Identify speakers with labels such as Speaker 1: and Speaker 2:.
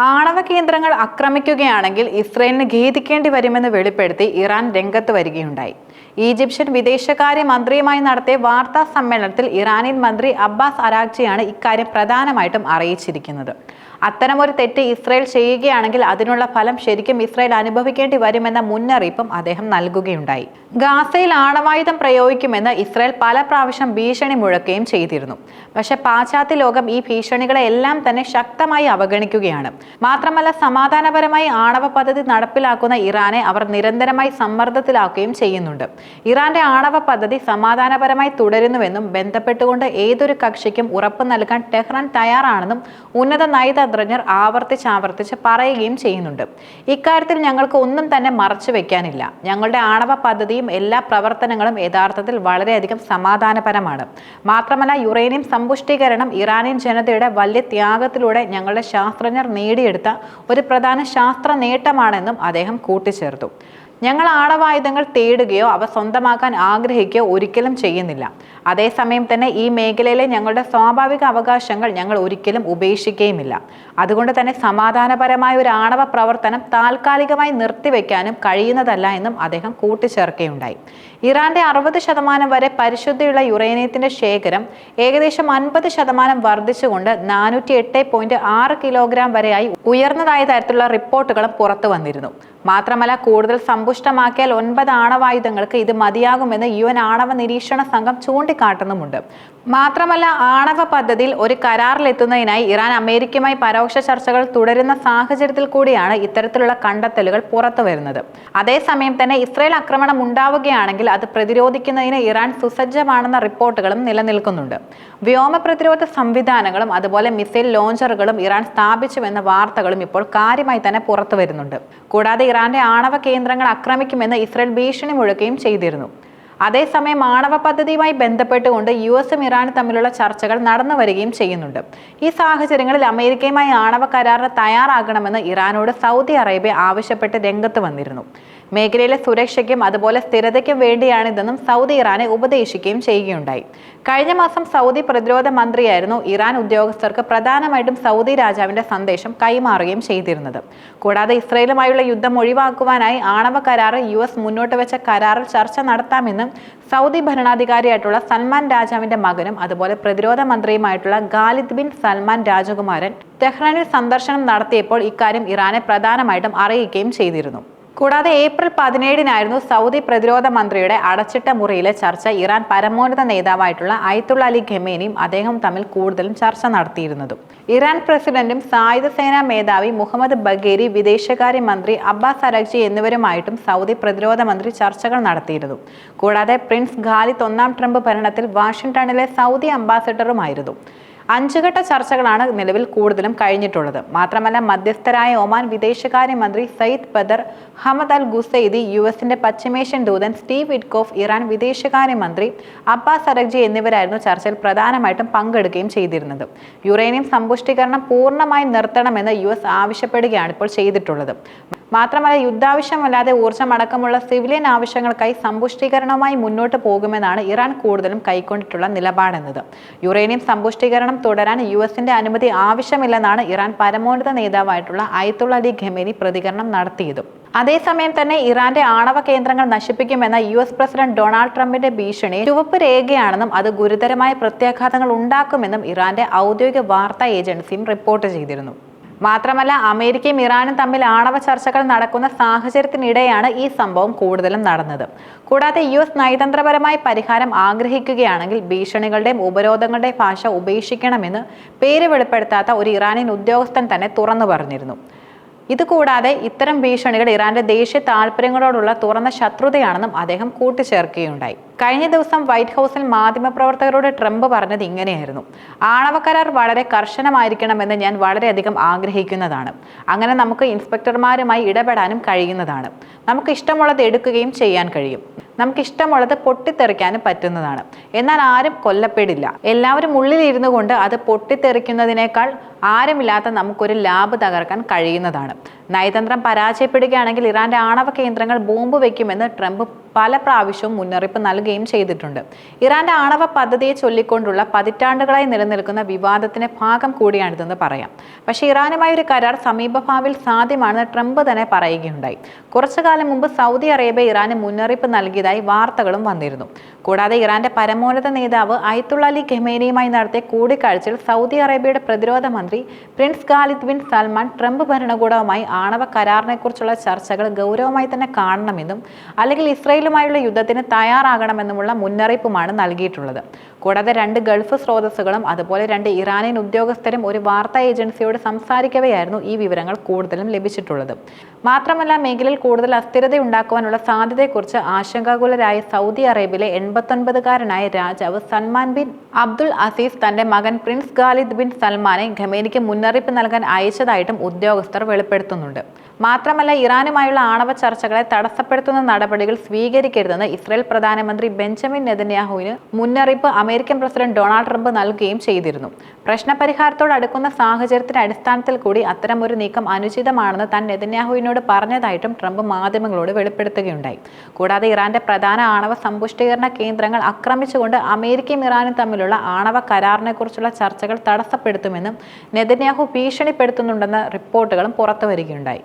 Speaker 1: ആണവ കേന്ദ്രങ്ങൾ ആക്രമിക്കുകയാണെങ്കിൽ ഇസ്രയേലിന് ഖേദിക്കേണ്ടി വരുമെന്ന് വെളിപ്പെടുത്തി ഇറാൻ രംഗത്ത് വരികയുണ്ടായി. ഈജിപ്ഷ്യൻ വിദേശകാര്യ മന്ത്രിയുമായി നടത്തിയ വാർത്താ സമ്മേളനത്തിൽ ഇറാനിയൻ മന്ത്രി അബ്ബാസ് അരാഗ്ചിയാണ് ഇക്കാര്യം പ്രധാനമായിട്ടും അറിയിച്ചിരിക്കുന്നത്. അത്തരമൊരു തെറ്റ് ഇസ്രയേൽ ചെയ്യുകയാണെങ്കിൽ അതിനുള്ള ഫലം ശരിക്കും ഇസ്രയേൽ അനുഭവിക്കേണ്ടി വരുമെന്ന മുന്നറിയിപ്പും അദ്ദേഹം നൽകുകയുണ്ടായി. ഗാസയിൽ ആണവായുധം പ്രയോഗിക്കുമെന്ന് ഇസ്രയേൽ പല പ്രാവശ്യം ഭീഷണി മുഴക്കുകയും ചെയ്തിരുന്നു. പക്ഷെ പാശ്ചാത്യ ലോകം ഈ ഭീഷണികളെ എല്ലാം തന്നെ ശക്തമായി അവഗണിക്കുകയാണ്. മാത്രമല്ല, സമാധാനപരമായി ആണവ പദ്ധതി നടപ്പിലാക്കുന്ന ഇറാനെ അവർ നിരന്തരമായി സമ്മർദ്ദത്തിലാക്കുകയും ചെയ്യുന്നുണ്ട്. ഇറാന്റെ ആണവ പദ്ധതി സമാധാനപരമായി തുടരുന്നുവെന്നും ബന്ധപ്പെട്ടുകൊണ്ട് ഏതൊരു കക്ഷിക്കും ഉറപ്പ് നൽകാൻ ടെഹ്റാൻ തയ്യാറാണെന്നും ഉന്നത നയതന്ത്രജ്ഞർ ആവർത്തിച്ച് പറയുകയും ചെയ്യുന്നുണ്ട്. ഇക്കാര്യത്തിൽ ഞങ്ങൾക്ക് ഒന്നും തന്നെ മറച്ചു വെക്കാനില്ല. ഞങ്ങളുടെ ആണവ പദ്ധതിയും എല്ലാ പ്രവർത്തനങ്ങളും യഥാർത്ഥത്തിൽ വളരെയധികം സമാധാനപരമാണ്. മാത്രമല്ല, യുറേനിയം സമ്പുഷ്ടീകരണം ഇറാനിയൻ ജനതയുടെ വലിയ ത്യാഗത്തിലൂടെ ഞങ്ങളുടെ ശാസ്ത്രജ്ഞർ നേടിയെടുത്ത ഒരു പ്രധാന ശാസ്ത്ര നേട്ടമാണെന്നും അദ്ദേഹം കൂട്ടിച്ചേർത്തു. ഞങ്ങൾ ആണവായുധങ്ങൾ തേടുകയോ അവ സ്വന്തമാക്കാൻ ആഗ്രഹിക്കുകയോ ഒരിക്കലും ചെയ്യുന്നില്ല. അതേസമയം തന്നെ ഈ മേഖലയിലെ ഞങ്ങളുടെ സ്വാഭാവിക അവകാശങ്ങൾ ഞങ്ങൾ ഒരിക്കലും ഉപേക്ഷിക്കുകയുമില്ല. അതുകൊണ്ട് തന്നെ സമാധാനപരമായ ഒരു ആണവ പ്രവർത്തനം താൽക്കാലികമായി നിർത്തിവെക്കാനും കഴിയുന്നതല്ല എന്നും അദ്ദേഹം കൂട്ടിച്ചേർക്കുകയുണ്ടായി. ഇറാന്റെ 60% വരെ പരിശുദ്ധിയുള്ള യുറേനിയത്തിന്റെ ശേഖരം ഏകദേശം 50% വർദ്ധിച്ചുകൊണ്ട് 408.6 കിലോഗ്രാം വരെയായി ഉയർന്നതായ തരത്തിലുള്ള റിപ്പോർട്ടുകളും പുറത്തു വന്നിരുന്നു. മാത്രമല്ല, കൂടുതൽ സമ്പുഷ്ടമാക്കിയാൽ 9 ആണവായുധങ്ങൾക്ക് ഇത് മതിയാകുമെന്ന് UN ആണവ നിരീക്ഷണ സംഘം ചൂണ്ടിക്കാട്ടുന്നുമുണ്ട്. മാത്രമല്ല, ആണവ പദ്ധതിയിൽ ഒരു കരാറിലെത്തുന്നതിനായി ഇറാൻ അമേരിക്കയുമായി പരോക്ഷ ചർച്ചകൾ തുടരുന്ന സാഹചര്യത്തിൽ കൂടിയാണ് ഇത്തരത്തിലുള്ള കണ്ടെത്തലുകൾ പുറത്തു വരുന്നത്. അതേസമയം തന്നെ ഇസ്രയേൽ ആക്രമണം ഉണ്ടാവുകയാണെങ്കിൽ അത് പ്രതിരോധിക്കുന്നതിന് ഇറാൻ സുസജ്ജമാണെന്ന റിപ്പോർട്ടുകളും നിലനിൽക്കുന്നുണ്ട്. വ്യോമ പ്രതിരോധ സംവിധാനങ്ങളും അതുപോലെ മിസൈൽ ലോഞ്ചറുകളും ഇറാൻ സ്ഥാപിച്ചുവെന്ന വാർത്തകളും ഇപ്പോൾ കാര്യമായി തന്നെ പുറത്തു വരുന്നുണ്ട്. കൂടാതെ ഇറാന്റെ ആണവ കേന്ദ്രങ്ങൾ ആക്രമിക്കുമെന്ന് ഇസ്രയേൽ ഭീഷണി മുഴക്കുകയും ചെയ്തിരുന്നു. അതേസമയം ആണവ പദ്ധതിയുമായി ബന്ധപ്പെട്ടുകൊണ്ട് US-ഉം ഇറാനും തമ്മിലുള്ള ചർച്ചകൾ നടന്നു വരികയും ചെയ്യുന്നുണ്ട്. ഈ സാഹചര്യങ്ങളിൽ അമേരിക്കയുമായി ആണവ കരാറിന് തയ്യാറാകണമെന്ന് ഇറാനോട് സൗദി അറേബ്യ ആവശ്യപ്പെട്ട് രംഗത്ത് വന്നിരുന്നു. മേഖലയിലെ സുരക്ഷയ്ക്കും അതുപോലെ സ്ഥിരതയ്ക്കും വേണ്ടിയാണിതെന്നും സൗദി ഇറാനെ ഉപദേശിക്കുകയും ചെയ്യുകയുണ്ടായി. കഴിഞ്ഞ മാസം സൗദി പ്രതിരോധ മന്ത്രിയായിരുന്നു ഇറാൻ ഉദ്യോഗസ്ഥർക്ക് പ്രധാനമായിട്ടും സൗദി രാജാവിന്റെ സന്ദേശം കൈമാറുകയും ചെയ്തിരുന്നത്. കൂടാതെ ഇസ്രയേലുമായുള്ള യുദ്ധം ഒഴിവാക്കുവാനായി ആണവ കരാറ് US മുന്നോട്ട് വെച്ച കരാറിൽ ചർച്ച നടത്താമെന്ന് സൗദി ഭരണാധികാരിയായിട്ടുള്ള സൽമാൻ രാജാവിന്റെ മകനും അതുപോലെ പ്രതിരോധ മന്ത്രിയുമായിട്ടുള്ള ഖാലിദ് ബിൻ സൽമാൻ രാജകുമാരൻ ടെഹ്റാനിൽ സന്ദർശനം നടത്തിയപ്പോൾ ഇക്കാര്യം ഇറാനെ പ്രധാനമായിട്ടും അറിയിക്കുകയും ചെയ്തിരുന്നു. കൂടാതെ ഏപ്രിൽ 17-നായിരുന്നു സൗദി പ്രതിരോധ മന്ത്രിയുടെ അടച്ചിട്ട മുറിയിലെ ചർച്ച ഇറാൻ പരമോന്നത നേതാവായിട്ടുള്ള അയത്തുള്ള അലി ഖമേനിയും അദ്ദേഹം തമ്മിൽ കൂടുതലും ചർച്ച നടത്തിയിരുന്നതും. ഇറാൻ പ്രസിഡന്റും സായുധ സേനാ മേധാവി മുഹമ്മദ് ബഗേരി, വിദേശകാര്യ മന്ത്രി അബ്ബാസ് അരാഗ്ചി എന്നിവരുമായിട്ടും സൗദി പ്രതിരോധ മന്ത്രി ചർച്ചകൾ നടത്തിയിരുന്നു. കൂടാതെ പ്രിൻസ് ഖാലിദ് 1-ാം ട്രംപ് ഭരണത്തിൽ വാഷിംഗ്ടണിലെ സൗദി അംബാസഡറുമായിരുന്നു. 5 ഘട്ട ചർച്ചകളാണ് നിലവിൽ കൂടുതലും കഴിഞ്ഞിട്ടുള്ളത്. മാത്രമല്ല, മധ്യസ്ഥരായ ഒമാൻ വിദേശകാര്യമന്ത്രി സയ്യിദ് ബദർ ഹമദ് അൽ ഗുസൈദി, US-ന്റെ പശ്ചിമേഷ്യൻ ദൂതൻ സ്റ്റീവ് വിറ്റ്കോഫ്, ഇറാൻ വിദേശകാര്യമന്ത്രി അബ്ബാസ് അരാഗ്ചി എന്നിവരായിരുന്നു ചർച്ചയിൽ പ്രധാനമായിട്ടും പങ്കെടുക്കുകയും ചെയ്തിരുന്നത്. യുറേനിയം സമ്പുഷ്ടീകരണം പൂർണ്ണമായി നിർത്തണമെന്ന് US ആവശ്യപ്പെടുകയാണ് ഇപ്പോൾ ചെയ്തിട്ടുള്ളത്. മാത്രമല്ല, യുദ്ധാവശ്യമല്ലാതെ ഊർജ്ജമടക്കമുള്ള സിവിലിയൻ ആവശ്യങ്ങൾക്കായി സമ്പുഷ്ടീകരണവുമായി മുന്നോട്ട് പോകുമെന്നാണ് ഇറാൻ കൂടുതലും കൈക്കൊണ്ടിട്ടുള്ള നിലപാടെന്നത്. യുറേനിയം സമ്പുഷ്ടീകരണം തുടരാൻ US-ന്റെ അനുമതി ആവശ്യമില്ലെന്നാണ് ഇറാൻ പരമോന്നത നേതാവായിട്ടുള്ള അയത്തുള്ള അലി ഖമേനി പ്രതികരണം നടത്തിയതും. അതേസമയം തന്നെ ഇറാന്റെ ആണവ കേന്ദ്രങ്ങൾ നശിപ്പിക്കുമെന്ന US പ്രസിഡന്റ് ഡൊണാൾഡ് ട്രംപിന്റെ ഭീഷണി ചുവപ്പ് രേഖയാണെന്നും അത് ഗുരുതരമായ പ്രത്യാഘാതങ്ങൾ ഉണ്ടാക്കുമെന്നും ഇറാന്റെ ഔദ്യോഗിക വാർത്താ ഏജൻസിയും റിപ്പോർട്ട് ചെയ്തിരുന്നു. മാത്രമല്ല, അമേരിക്കയും ഇറാനും തമ്മിൽ ആണവ ചർച്ചകൾ നടക്കുന്ന സാഹചര്യത്തിനിടെയാണ് ഈ സംഭവം കൂടുതലും നടന്നത്. കൂടാതെ US നയതന്ത്രപരമായ പരിഹാരം ആഗ്രഹിക്കുകയാണെങ്കിൽ ഭീഷണികളുടെയും ഉപരോധങ്ങളുടെയും ഭാഷ ഉപേക്ഷിക്കണമെന്ന് പേര് വെളിപ്പെടുത്താത്ത ഒരു ഇറാനിയൻ ഉദ്യോഗസ്ഥൻ തന്നെ തുറന്നു പറഞ്ഞിരുന്നു. ഇതുകൂടാതെ ഇത്തരം ഭീഷണികൾ ഇറാന്റെ ദേശീയ താൽപര്യങ്ങളോടുള്ള തുറന്ന ശത്രുതയാണെന്നും അദ്ദേഹം കൂട്ടിച്ചേർക്കുകയുണ്ടായി. കഴിഞ്ഞ ദിവസം വൈറ്റ് ഹൗസിൽ മാധ്യമപ്രവർത്തകരോട് ട്രംപ് പറഞ്ഞത് ഇങ്ങനെയായിരുന്നു: ആണവ കരാർ വളരെ കർശനമായിരിക്കണമെന്ന് ഞാൻ വളരെയധികം ആഗ്രഹിക്കുന്നതാണ്. അങ്ങനെ നമുക്ക് ഇൻസ്പെക്ടർമാരുമായി ഇടപെടാനും കഴിയുന്നതാണ്. നമുക്ക് ഇഷ്ടമുള്ളത് എടുക്കുകയും ചെയ്യാൻ കഴിയും. നമുക്ക് ഇഷ്ടമുള്ളത് പൊട്ടിത്തെറിക്കാനും പറ്റുന്നതാണ്. എന്നാൽ ആരും കൊല്ലപ്പെടില്ല. എല്ലാവരും ഉള്ളിലിരുന്നു കൊണ്ട് അത് പൊട്ടിത്തെറിക്കുന്നതിനേക്കാൾ ആരുമില്ലാത്ത നമുക്കൊരു ലാബ് തകർക്കാൻ കഴിയുന്നതാണ്. നയതന്ത്രം പരാജയപ്പെടുകയാണെങ്കിൽ ഇറാന്റെ ആണവ കേന്ദ്രങ്ങൾ ബോംബ് വയ്ക്കുമെന്ന് ട്രംപ് പല പ്രാവശ്യവും മുന്നറിയിപ്പ് നൽകുകയും ചെയ്തിട്ടുണ്ട്. ഇറാന്റെ ആണവ പദ്ധതിയെ ചൊല്ലിക്കൊണ്ടുള്ള പതിറ്റാണ്ടുകളായി നിലനിൽക്കുന്ന വിവാദത്തിന്റെ ഭാഗം കൂടിയാണിതെന്ന് പറയാം. പക്ഷേ ഇറാനുമായി ഒരു കരാർ സമീപഭാവിയിൽ സാധ്യമാണെന്ന് ട്രംപ് തന്നെ പറയുകയുണ്ടായി. കുറച്ചു കാലം മുമ്പ് സൗദി അറേബ്യ ഇറാന് മുന്നറിയിപ്പ് നൽകിയതായി വാർത്തകളും വന്നിരുന്നു. കൂടാതെ ഇറാന്റെ പരമോന്നത നേതാവ് അയത്തുള്ള അലി ഖമേനിയുമായി നടത്തിയ കൂടിക്കാഴ്ചയിൽ സൗദി അറേബ്യയുടെ പ്രതിരോധ മന്ത്രി prince Khalid bin Salman Trump ഭരണകൂടവുമായി ആണവ കരാറിനെക്കുറിച്ചുള്ള ചർച്ചകൾ ഗൗരവമായി തന്നെ കാണണമെന്നും അല്ലെങ്കിൽ ഇസ്രയേലുമായുള്ള യുദ്ധത്തിന് തയ്യാറാകണമെന്നുമുള്ള മുന്നറിയിപ്പുമാണ് നൽകിയിട്ടുള്ളത്. കൂടാതെ 2 ഗൾഫ് സ്രോതസ്സുകളും അതുപോലെ 2 ഇറാനിയൻ ഉദ്യോഗസ്ഥരും ഒരു വാർത്താ ഏജൻസിയോട് സംസാരിക്കവെയായിരുന്നു ഈ വിവരങ്ങൾ കൂടുതലും ലഭിച്ചിട്ടുള്ളത്. മാത്രമല്ല മേഖലയിൽ കൂടുതൽ അസ്ഥിരതയുണ്ടാക്കുവാനുള്ള സാധ്യതയെക്കുറിച്ച് ആശങ്കാകുലരായ സൗദി അറേബ്യയിലെ 89-കാരനായ രാജാവ് സൽമാൻ ബിൻ അബ്ദുൽ അസീസ് തന്റെ മകൻ പ്രിൻസ് ഖാലിദ് ബിൻ സൽമാനെ ഖമേനിക്ക് മുന്നറിയിപ്പ് നൽകാൻ അയച്ചതായിട്ടും ഉദ്യോഗസ്ഥർ വെളിപ്പെടുത്തുന്നുണ്ട്. മാത്രമല്ല ഇറാനുമായുള്ള ആണവ ചർച്ചകളെ തടസ്സപ്പെടുത്തുന്ന നടപടികൾ സ്വീകരിക്കരുതെന്ന് ഇസ്രായേൽ പ്രധാനമന്ത്രി ബെഞ്ചമിൻ നെതന്യാഹുവിന് മുന്നറിയിപ്പ് അമേരിക്കൻ പ്രസിഡന്റ് ഡൊണാൾഡ് ട്രംപ് നൽകുകയും ചെയ്തിരുന്നു. പ്രശ്നപരിഹാരത്തോട് അടുക്കുന്ന സാഹചര്യത്തിന്റെ അടിസ്ഥാനത്തിൽ കൂടി അത്തരമൊരു നീക്കം അനുചിതമാണെന്ന് താൻ നെതന്യാഹുവിനോട് പറഞ്ഞതായിട്ടും ട്രംപ് മാധ്യമങ്ങളോട് വെളിപ്പെടുത്തുകയുണ്ടായി. കൂടാതെ ഇറാന്റെ പ്രധാന ആണവ സമ്പുഷ്ടീകരണ കേന്ദ്രങ്ങൾ ആക്രമിച്ചുകൊണ്ട് അമേരിക്കയും ഇറാനും തമ്മിലുള്ള ആണവ കരാറിനെക്കുറിച്ചുള്ള ചർച്ചകൾ തടസ്സപ്പെടുത്തുമെന്നും നെതന്യാഹു ഭീഷണിപ്പെടുത്തുന്നുണ്ടെന്ന റിപ്പോർട്ടുകളും പുറത്തുവരികയുണ്ടായി.